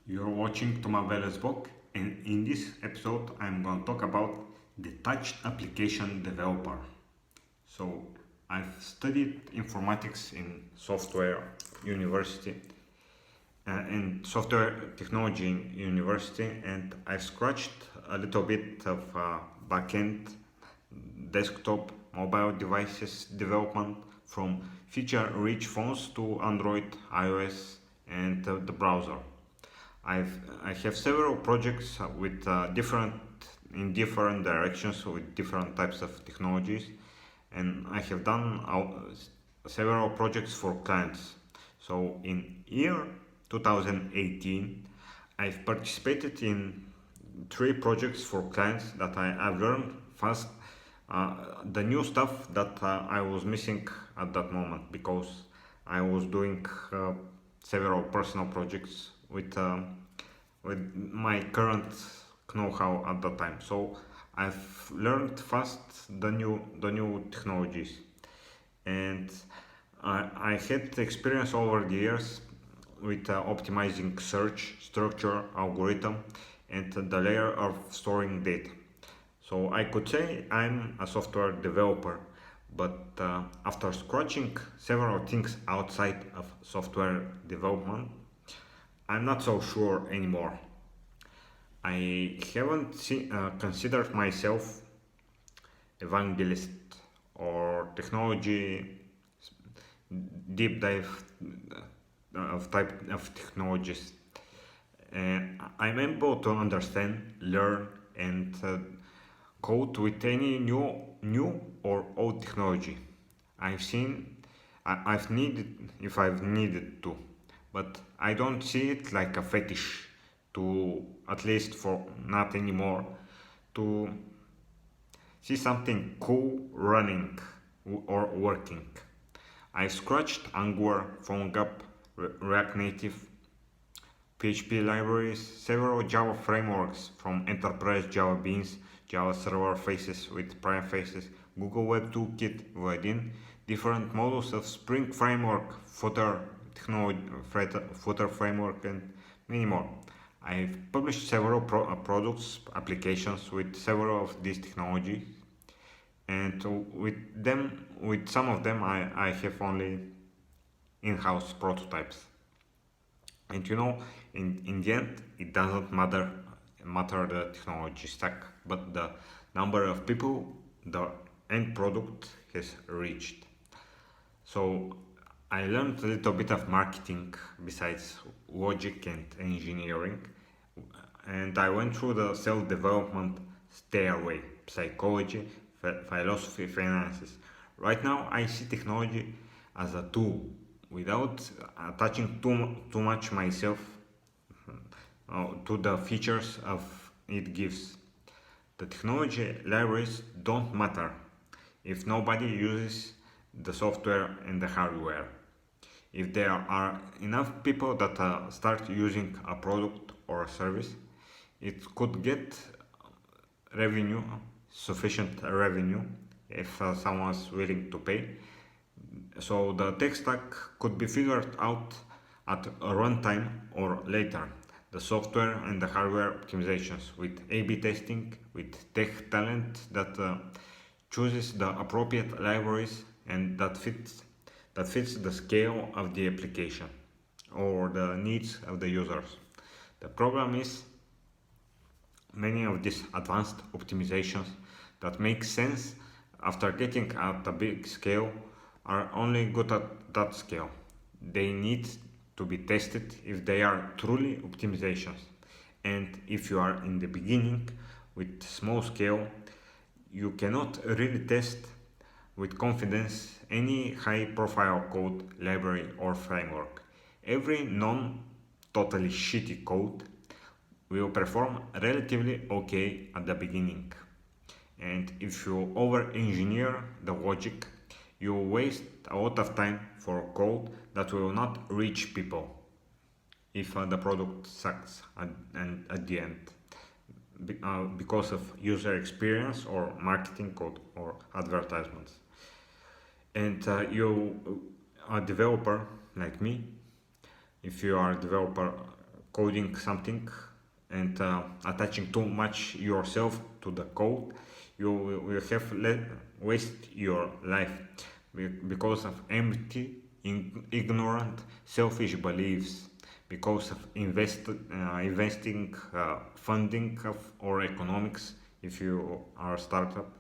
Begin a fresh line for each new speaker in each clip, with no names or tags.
You're watching to my book, and in this episode, I'm going to talk about Detached application developer. So, I've studied informatics in software university in software technology university, and I've scratched a little bit of backend, desktop, mobile devices development from feature-rich phones to Android, iOS, and the browser. I have several projects with different in different directions with different types of technologies, and I have done several projects for clients. So in year 2018, I've participated in three projects for clients that I've learned fast the new stuff that I was missing at that moment because I was doing several personal projects with my current know-how at that time. So I've learned fast the new technologies, and I had experience over the years with optimizing search structure algorithm and the layer of storing data. So I could say I'm a software developer, but after scratching several things outside of software development, I'm not so sure anymore. I haven't considered myself evangelist or technology deep dive of type of technologies. I'm able to understand, learn, and code with any new or old technology. I've seen, I've needed if I've needed to, but I don't see it like a fetish to, at least for not anymore, to see something cool running or working. I scratched Angular, PhoneGap, React Native, PHP libraries, several Java frameworks from Enterprise Java Beans, Java Server Faces with Prime Faces, Google Web Toolkit within different models of Spring Framework, Footer technology, Footer Framework, and many more. I've published several products, applications with several of these technologies, and with some of them, I have only in-house prototypes. And in the end, it doesn't matter the technology stack, but the number of people the end product has reached. So I learned a little bit of marketing besides logic and engineering, and I went through the self-development stairway, psychology, philosophy, finances. Right now, I see technology as a tool without attaching too much myself to the features of it gives. The technology libraries don't matter if nobody uses the software and the hardware. If there are enough people that start using a product or a service, it could get revenue, sufficient revenue, if someone's willing to pay. So the tech stack could be figured out at a runtime or later. The software and the hardware optimizations with A/B testing, with tech talent that chooses the appropriate libraries and that fits the scale of the application or the needs of the users. The problem is many of these advanced optimizations that make sense after getting at a big scale are only good at that scale. They need to be tested if they are truly optimizations. And if you are in the beginning with small scale, you cannot really test with confidence any high profile code, library, or framework. Every non totally shitty code will perform relatively okay at the beginning. And if you over engineer the logic, you waste a lot of time for code that will not reach people if the product sucks at the end because of user experience or marketing code or advertisements. And you, a developer like me, if you are a developer coding something and attaching too much yourself to the code, you will have waste your life because of empty, ignorant, selfish beliefs, because of investing funding of or economics if you are a startup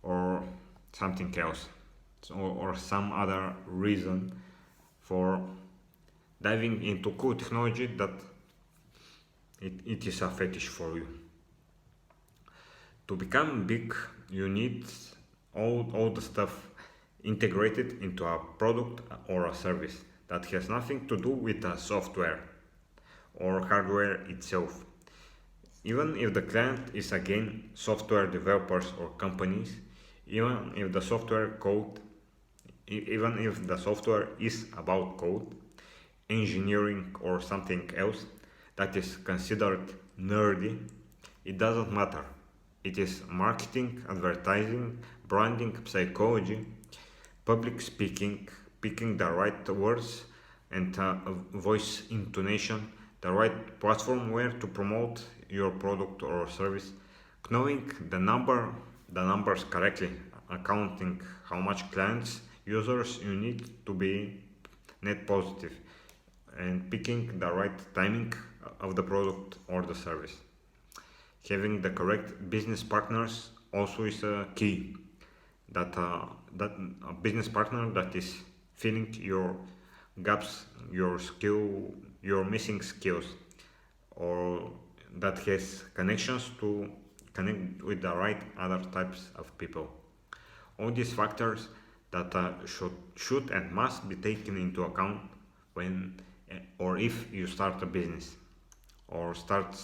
or something else, or some other reason for diving into cool technology that it is a fetish for you. To become big, you need all the stuff integrated into a product or a service that has nothing to do with the software or hardware itself. Even if the client is again software developers or companies, even if the software code, even if the software is about code, engineering or something else that is considered nerdy, it doesn't matter. It is marketing, advertising, branding, psychology, public speaking, picking the right words and voice intonation, the right platform where to promote your product or service, knowing the numbers correctly, accounting how much clients, users you need to be net positive, and picking the right timing of the product or the service. Having the correct business partners also is a key. That a business partner that is filling your gaps, your missing skills, or that has connections to connect with the right other types of people. All these factors that should and must be taken into account when or if you start a business or start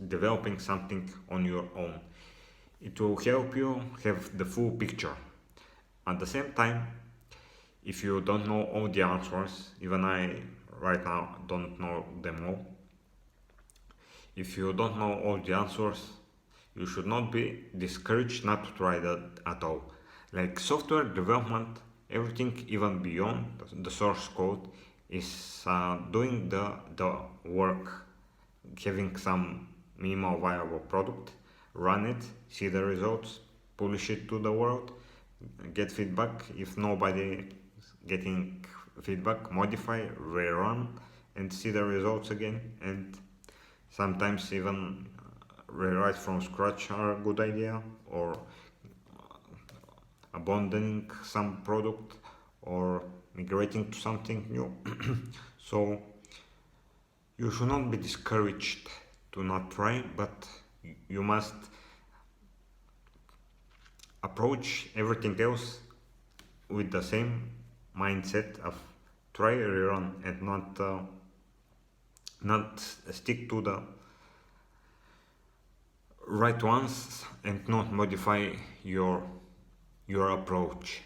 developing something on your own. It will help you have the full picture. At the same time, if you don't know all the answers, even I right now don't know them all, if you don't know all the answers, you should not be discouraged not to try that at all. Like software development, everything even beyond the source code is doing the work, having some minimal viable product, run it, see the results, publish it to the world, get feedback. If nobody is getting feedback, modify, rerun, and see the results again. And sometimes even rewrite from scratch are a good idea, or abandoning some product or migrating to something new. So you should not be discouraged to not try, but you must approach everything else with the same mindset of try, rerun, and not stick to the right ones and not modify your approach.